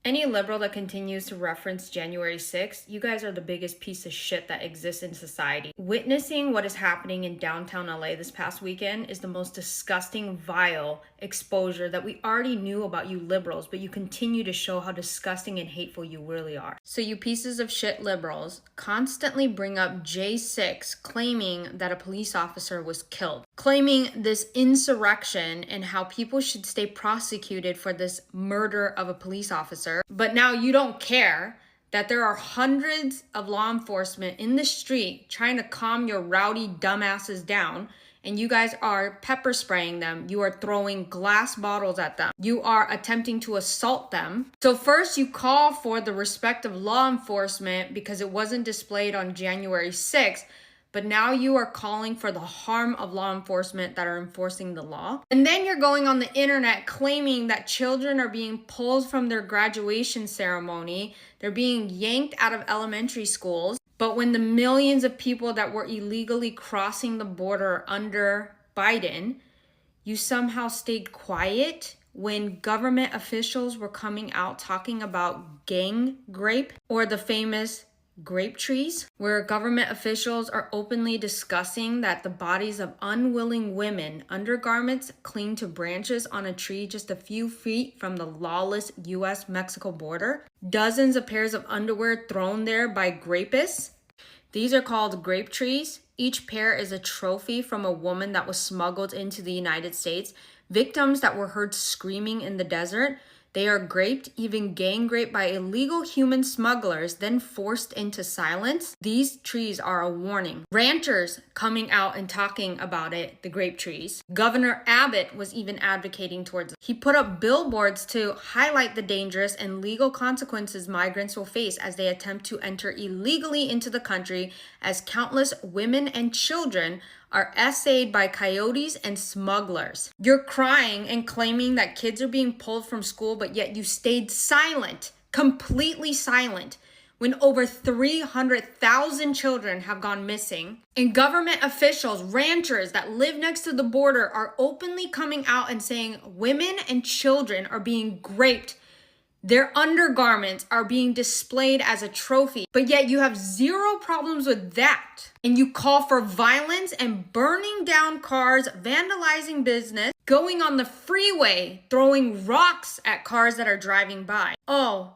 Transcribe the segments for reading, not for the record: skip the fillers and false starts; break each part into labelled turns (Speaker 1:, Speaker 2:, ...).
Speaker 1: Any liberal that continues to reference January 6th, you guys are the biggest piece of shit that exists in society. Witnessing what is happening in downtown LA this past weekend is the most disgusting, vile exposure that we already knew about you liberals, but you continue to show how disgusting and hateful you really are. So you pieces of shit liberals constantly bring up J6, claiming that a police officer was killed, claiming this insurrection and how people should stay prosecuted for this murder of a police officer. But now you don't care that there are hundreds of law enforcement in the street trying to calm your rowdy dumbasses down, and you guys are pepper spraying them. You are throwing glass bottles at them. You are attempting to assault them. So first you call for the respect of law enforcement because it wasn't displayed on January 6th, but now you are calling for the harm of law enforcement that are enforcing the law. And then you're going on the internet claiming that children are being pulled from their graduation ceremony. They're being yanked out of elementary schools. But when the millions of people that were illegally crossing the border under Biden, you somehow stayed quiet when government officials were coming out talking about gang grape, or the famous grape trees, where government officials are openly discussing that the bodies of unwilling women, undergarments clinging to branches on a tree just a few feet from the lawless US-Mexico border, dozens of pairs of underwear thrown there by grapists. These are called grape trees. Each pair is a trophy from a woman that was smuggled into the United States. Victims that were heard screaming in the desert. They are graped, even gang raped by illegal human smugglers, then forced into silence. These trees are a warning. Ranters coming out and talking about it, the grape trees. Governor Abbott was even advocating towards it. He put up billboards to highlight the dangerous and legal consequences migrants will face as they attempt to enter illegally into the country, as countless women and children are essayed by coyotes and smugglers. You're crying and claiming that kids are being pulled from school, but yet you stayed silent, completely silent, when over 300,000 children have gone missing. And government officials, ranchers that live next to the border are openly coming out and saying women and children are being raped. Their undergarments are being displayed as a trophy, but yet you have zero problems with that. And you call for violence and burning down cars, vandalizing business, going on the freeway, throwing rocks at cars that are driving by. Oh,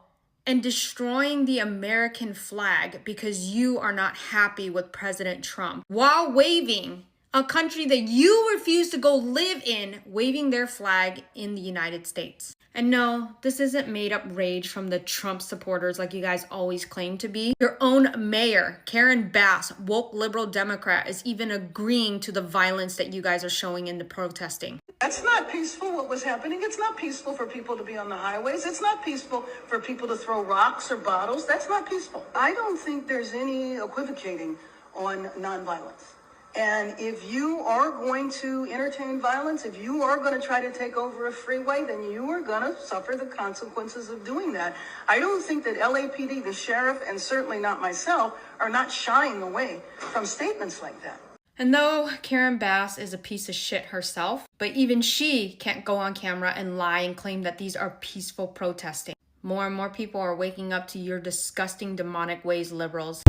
Speaker 1: and destroying the American flag because you are not happy with President Trump, while waving a country that you refuse to go live in, waving their flag in the United States. And no, this isn't made up rage from the Trump supporters like you guys always claim to be. Your own mayor, Karen Bass, woke liberal Democrat, is even agreeing to the violence that you guys are showing in the protesting.
Speaker 2: That's not peaceful, what was happening. It's not peaceful for people to be on the highways. It's not peaceful for people to throw rocks or bottles. That's not peaceful. I don't think there's any equivocating on nonviolence. And if you are going to entertain violence, if you are going to try to take over a freeway, then you are going to suffer the consequences of doing that. I don't think that LAPD, the sheriff, and certainly not myself, are not shying away from statements like that.
Speaker 1: And though Karen Bass is a piece of shit herself, but even she can't go on camera and lie and claim that these are peaceful protesting. More and more people are waking up to your disgusting demonic ways, liberals.